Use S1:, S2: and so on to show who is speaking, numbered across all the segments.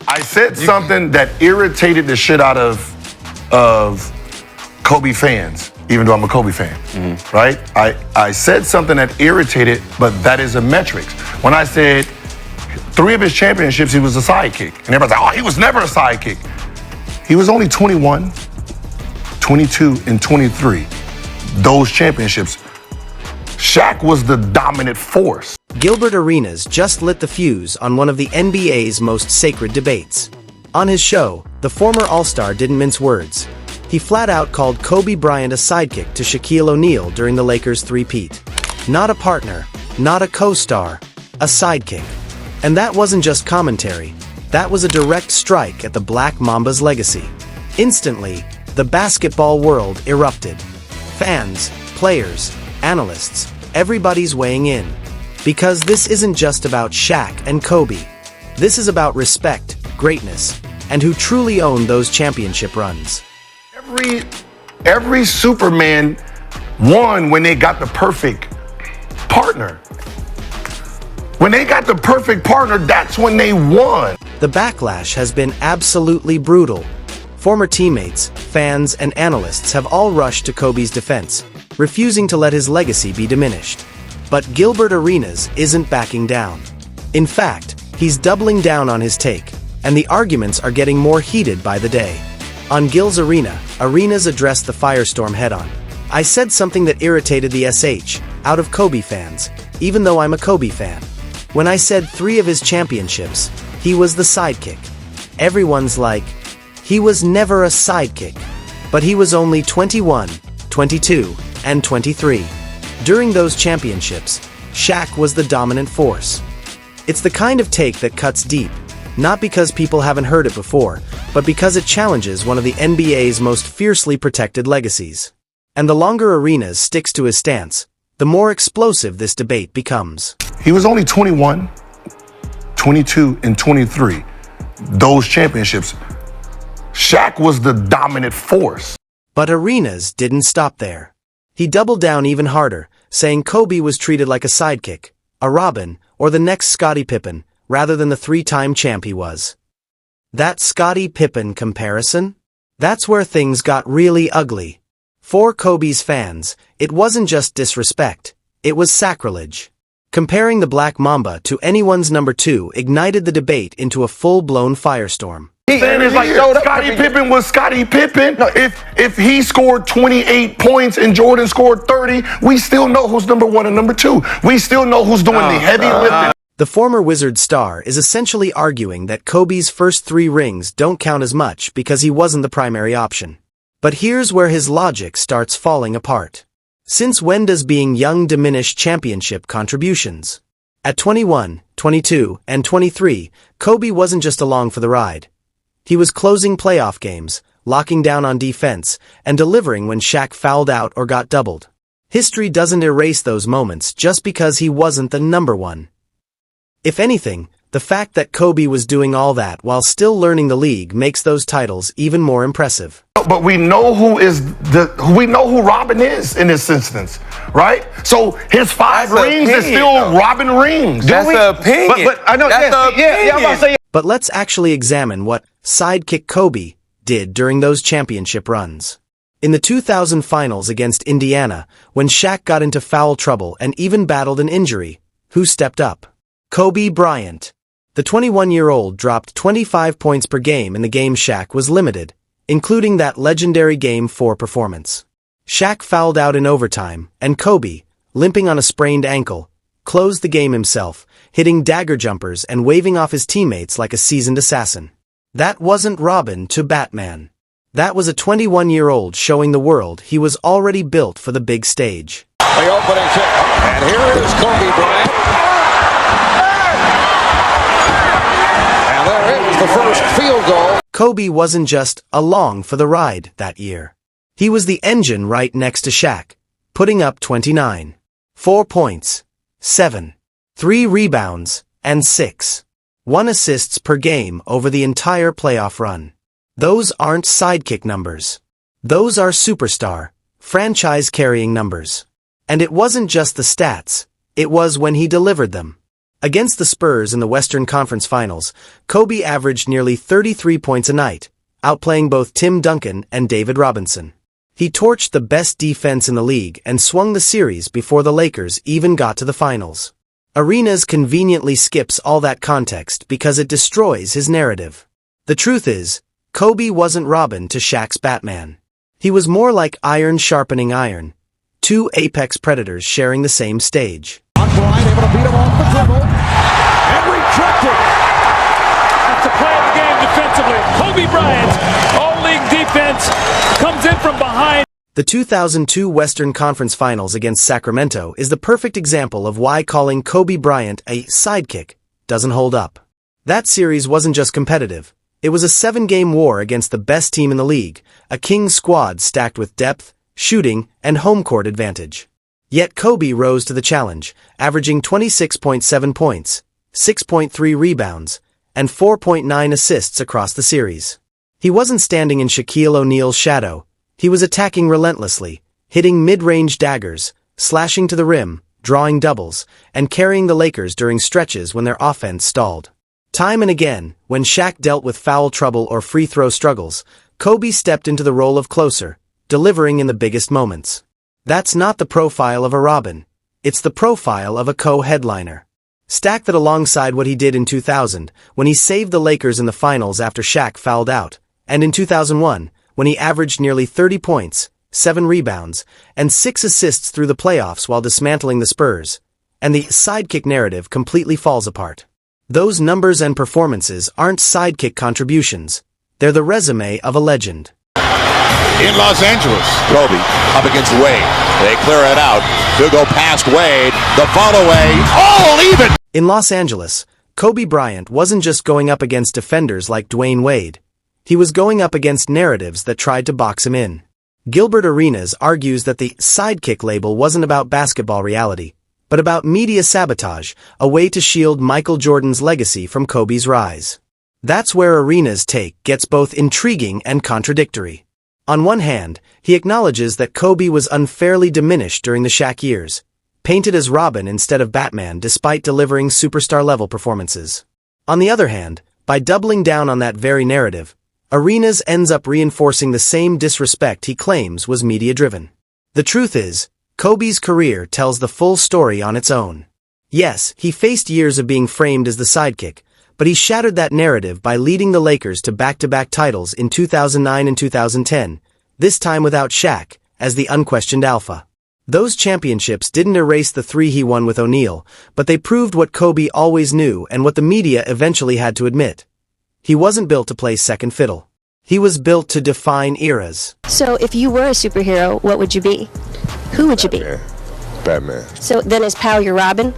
S1: I said something that irritated the shit out of Kobe fans, even though I'm a Kobe fan, right? I said something that irritated, but that is a metric. When I said 3 of his championships, he was a sidekick. And everybody's like, oh, he was never a sidekick. He was only 21, 22, and 23. Those championships. Shaq was the dominant force.
S2: Gilbert Arenas just lit the fuse on one of the NBA's most sacred debates. On his show, the former All-Star didn't mince words. He flat out called Kobe Bryant a sidekick to Shaquille O'Neal during the Lakers' three-peat. Not a partner, not a co-star, a sidekick. And that wasn't just commentary. That was a direct strike at the Black Mamba's legacy. Instantly, the basketball world erupted. Fans, players, analysts, everybody's weighing in. Because this isn't just about Shaq and Kobe. This is about respect, greatness, and who truly owned those championship runs.
S1: Every Superman won when they got the perfect partner. When they got the perfect partner, that's when they won.
S2: The backlash has been absolutely brutal. Former teammates, fans, and analysts have all rushed to Kobe's defense, refusing to let his legacy be diminished. But Gilbert Arenas isn't backing down. In fact, he's doubling down on his take, and the arguments are getting more heated by the day. On Gil's Arena, Arenas addressed the firestorm head-on. I said something that irritated the SH out of Kobe fans, even though I'm a Kobe fan. When I said 3 of his championships, he was the sidekick. Everyone's like, he was never a sidekick. But he was only 21, 22, and 23. During those championships, Shaq was the dominant force. It's the kind of take that cuts deep, not because people haven't heard it before, but because it challenges one of the NBA's most fiercely protected legacies. And the longer Arenas sticks to his stance, the more explosive this debate becomes.
S1: He was only 21, 22, and 23. Those championships. Shaq was the dominant force.
S2: But Arenas didn't stop there. He doubled down even harder, saying Kobe was treated like a sidekick, a Robin, or the next Scottie Pippen, rather than the 3-time champ he was. That Scottie Pippen comparison? That's where things got really ugly. For Kobe's fans, it wasn't just disrespect, it was sacrilege. Comparing the Black Mamba to anyone's number 2 ignited the debate into a full-blown firestorm.
S1: Scottie Pippen was Scottie Pippen. No, if he scored 28 points and Jordan scored 30, we still know who's number 1 and number 2. We still know who's doing the heavy lifting.
S2: The former Wizard star is essentially arguing that Kobe's first 3 rings don't count as much because he wasn't the primary option. But here's where his logic starts falling apart. Since when does being young diminish championship contributions? At 21, 22, and 23, Kobe wasn't just along for the ride. He was closing playoff games, locking down on defense, and delivering when Shaq fouled out or got doubled. History doesn't erase those moments just because he wasn't the number 1. If anything, the fact that Kobe was doing all that while still learning the league makes those titles even more impressive.
S1: But we know who Robin is in this instance, right? So his 5 rings is still Robin rings.
S3: That's the opinion.
S1: But I know. I'm about to say.
S2: But let's actually examine what Sidekick Kobe did during those championship runs. In the 2000 finals against Indiana, when Shaq got into foul trouble and even battled an injury, who stepped up? Kobe Bryant. The 21-year-old dropped 25 points per game in the game Shaq was limited, including that legendary Game 4 performance. Shaq fouled out in overtime, and Kobe, limping on a sprained ankle, closed the game himself, hitting dagger jumpers and waving off his teammates like a seasoned assassin. That wasn't Robin to Batman. That was a 21-year-old showing the world he was already built for the big stage.
S4: The opening kick, and here is Kobe Bryant. And there is the first field goal.
S2: Kobe wasn't just along for the ride that year. He was the engine right next to Shaq, putting up 29. 4 points, 7, 3 rebounds, and 6. 1 assists per game over the entire playoff run. Those aren't sidekick numbers. Those are superstar, franchise-carrying numbers. And it wasn't just the stats, it was when he delivered them. Against the Spurs in the Western Conference Finals, Kobe averaged nearly 33 points a night, outplaying both Tim Duncan and David Robinson. He torched the best defense in the league and swung the series before the Lakers even got to the finals. Arenas conveniently skips all that context because it destroys his narrative. The truth is, Kobe wasn't Robin to Shaq's Batman. He was more like iron sharpening iron, two apex predators sharing the same stage.
S4: Bryant able to beat him off the dribble and rejected.
S3: That's the play of the game defensively. Kobe Bryant, all-league defense, comes in from behind.
S2: The 2002 Western Conference Finals against Sacramento is the perfect example of why calling Kobe Bryant a sidekick doesn't hold up. That series wasn't just competitive. It was a 7-game war against the best team in the league, a Kings squad stacked with depth, shooting, and home court advantage. Yet Kobe rose to the challenge, averaging 26.7 points, 6.3 rebounds, and 4.9 assists across the series. He wasn't standing in Shaquille O'Neal's shadow. He was attacking relentlessly, hitting mid-range daggers, slashing to the rim, drawing doubles, and carrying the Lakers during stretches when their offense stalled. Time and again, when Shaq dealt with foul trouble or free throw struggles, Kobe stepped into the role of closer, delivering in the biggest moments. That's not the profile of a Robin. It's the profile of a co-headliner. Stack that alongside what he did in 2000, when he saved the Lakers in the finals after Shaq fouled out, and in 2001, when he averaged nearly 30 points, 7 rebounds, and 6 assists through the playoffs while dismantling the Spurs, and the sidekick narrative completely falls apart. Those numbers and performances aren't sidekick contributions. They're the resume of a legend.
S5: In Los Angeles, Kobe up against Wade. They clear it out. He'll go past Wade. The follow away. All even!
S2: In Los Angeles, Kobe Bryant wasn't just going up against defenders like Dwayne Wade. He was going up against narratives that tried to box him in. Gilbert Arenas argues that the sidekick label wasn't about basketball reality, but about media sabotage, a way to shield Michael Jordan's legacy from Kobe's rise. That's where Arenas' take gets both intriguing and contradictory. On one hand, he acknowledges that Kobe was unfairly diminished during the Shaq years, painted as Robin instead of Batman despite delivering superstar-level performances. On the other hand, by doubling down on that very narrative, Arenas ends up reinforcing the same disrespect he claims was media-driven. The truth is, Kobe's career tells the full story on its own. Yes, he faced years of being framed as the sidekick, but he shattered that narrative by leading the Lakers to back-to-back titles in 2009 and 2010, this time without Shaq, as the unquestioned alpha. Those championships didn't erase the 3 he won with O'Neal, but they proved what Kobe always knew and what the media eventually had to admit. He wasn't built to play second fiddle. He was built to define eras.
S6: So if you were a superhero, what would you be? Who would you be?
S7: Batman.
S6: So then is Pal your Robin?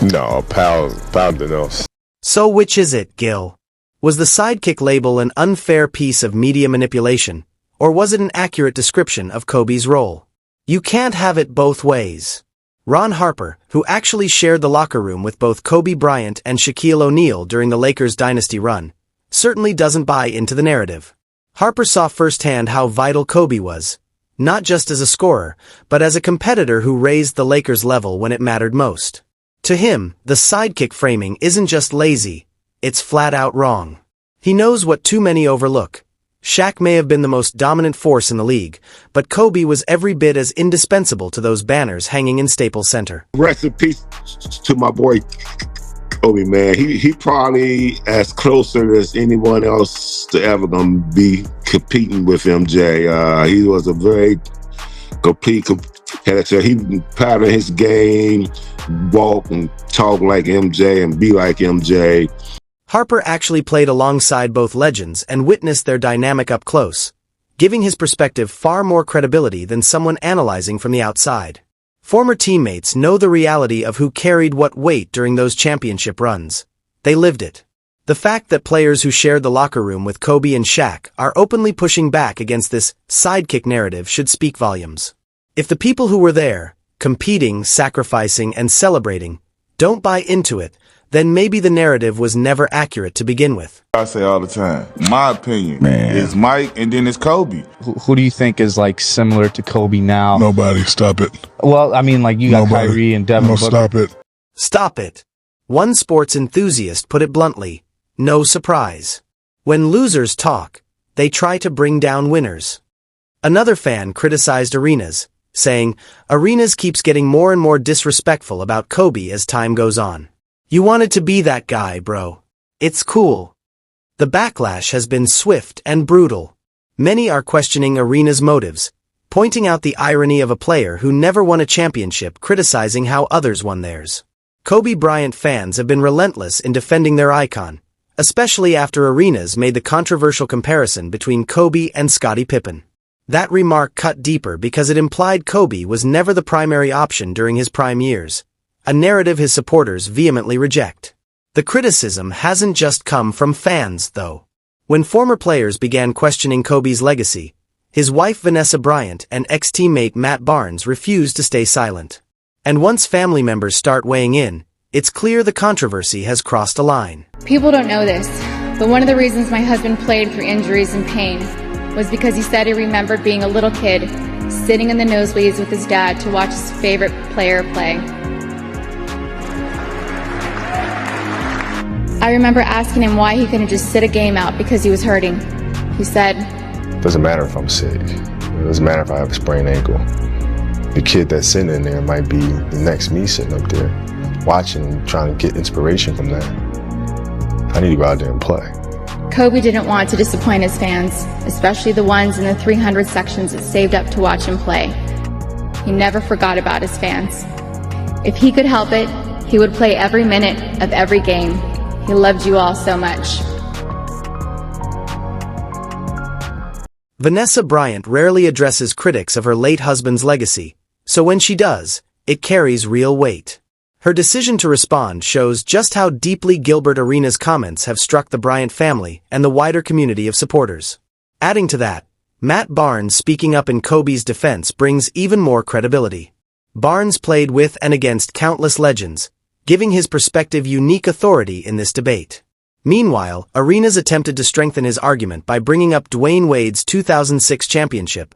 S7: No, Pal something else.
S2: So which is it, Gil? Was the sidekick label an unfair piece of media manipulation, or was it an accurate description of Kobe's role? You can't have it both ways. Ron Harper, who actually shared the locker room with both Kobe Bryant and Shaquille O'Neal during the Lakers' dynasty run, certainly doesn't buy into the narrative. Harper saw firsthand how vital Kobe was, not just as a scorer, but as a competitor who raised the Lakers' level when it mattered most. To him, the sidekick framing isn't just lazy, it's flat-out wrong. He knows what too many overlook. Shaq may have been the most dominant force in the league, but Kobe was every bit as indispensable to those banners hanging in Staples Center.
S8: Rest in peace to my boy Kobe, man. He probably as closer as anyone else to ever gonna be competing with MJ. He was a very complete competitor. He patterned his game, walk and talk like MJ and be like MJ.
S2: Harper actually played alongside both legends and witnessed their dynamic up close, giving his perspective far more credibility than someone analyzing from the outside. Former teammates know the reality of who carried what weight during those championship runs. They lived it. The fact that players who shared the locker room with Kobe and Shaq are openly pushing back against this sidekick narrative should speak volumes. If the people who were there, competing, sacrificing, and celebrating, don't buy into it, then maybe the narrative was never accurate to begin with.
S9: I say all the time, my opinion is Mike and then it's Kobe.
S10: Who do you think is like similar to Kobe now?
S11: Nobody. Stop it.
S10: Well, I mean, like you got Kyrie and Devin Booker.
S11: Stop it.
S2: Stop it. One sports enthusiast put it bluntly, no surprise. When losers talk, they try to bring down winners. Another fan criticized Arenas, saying, Arenas keeps getting more and more disrespectful about Kobe as time goes on. You wanted to be that guy, bro. It's cool. The backlash has been swift and brutal. Many are questioning Arenas' motives, pointing out the irony of a player who never won a championship criticizing how others won theirs. Kobe Bryant fans have been relentless in defending their icon, especially after Arenas made the controversial comparison between Kobe and Scottie Pippen. That remark cut deeper because it implied Kobe was never the primary option during his prime years, a narrative his supporters vehemently reject. The criticism hasn't just come from fans, though. When former players began questioning Kobe's legacy, his wife Vanessa Bryant and ex-teammate Matt Barnes refused to stay silent. And once family members start weighing in, it's clear the controversy has crossed a line.
S11: People don't know this, but one of the reasons my husband played through injuries and pain was because he said he remembered being a little kid, sitting in the nosebleeds with his dad to watch his favorite player play. I remember asking him why he couldn't just sit a game out because he was hurting. He said,
S7: Doesn't matter if I'm sick. It doesn't matter if I have a sprained ankle. The kid that's sitting in there might be the next me sitting up there, watching, trying to get inspiration from that. I need to go out there and play.
S11: Kobe didn't want to disappoint his fans, especially the ones in the 300 sections that saved up to watch him play. He never forgot about his fans. If he could help it, he would play every minute of every game. He loved you all so much.
S2: Vanessa Bryant rarely addresses critics of her late husband's legacy, so when she does, it carries real weight. Her decision to respond shows just how deeply Gilbert Arenas' comments have struck the Bryant family and the wider community of supporters. Adding to that, Matt Barnes speaking up in Kobe's defense brings even more credibility. Barnes played with and against countless legends, giving his perspective unique authority in this debate. Meanwhile, Arenas attempted to strengthen his argument by bringing up Dwayne Wade's 2006 championship,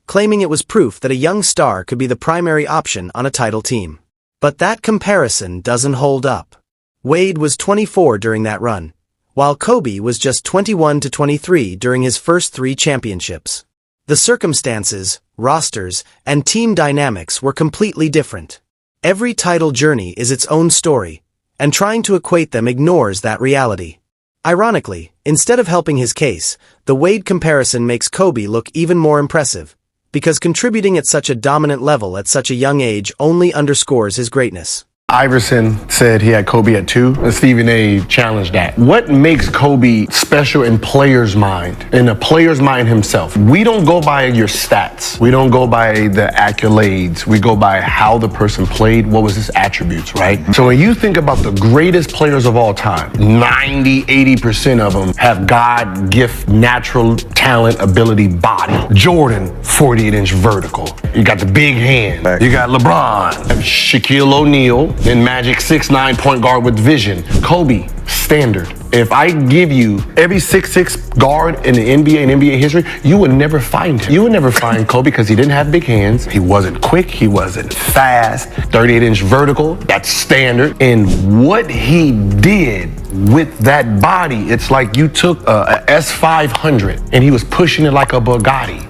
S2: claiming it was proof that a young star could be the primary option on a title team. But that comparison doesn't hold up. Wade was 24 during that run, while Kobe was just 21 to 23 during his first 3 championships. The circumstances, rosters, and team dynamics were completely different. Every title journey is its own story, and trying to equate them ignores that reality. Ironically, instead of helping his case, the Wade comparison makes Kobe look even more impressive, because contributing at such a dominant level at such a young age only underscores his greatness.
S1: Iverson said he had Kobe at 2, and Stephen A. challenged that. What makes Kobe special in players' mind, in a player's mind himself? We don't go by your stats. We don't go by the accolades. We go by how the person played, what was his attributes, right? So when you think about the greatest players of all time, 90, 80% of them have God gift, natural talent, ability, body. Jordan, 48-inch vertical. You got the big hand. You got LeBron, Shaquille O'Neal, then Magic, 6'9" point guard with vision. Kobe, standard. If I give you every 6'6" guard in the NBA and NBA history, you would never find him. You would never find Kobe because he didn't have big hands. He wasn't quick. He wasn't fast. 38-inch vertical, that's standard. And what he did with that body, it's like you took a S500 and he was pushing it like a Bugatti.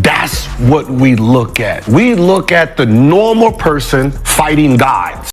S1: That's what we look at. We look at the normal person fighting gods.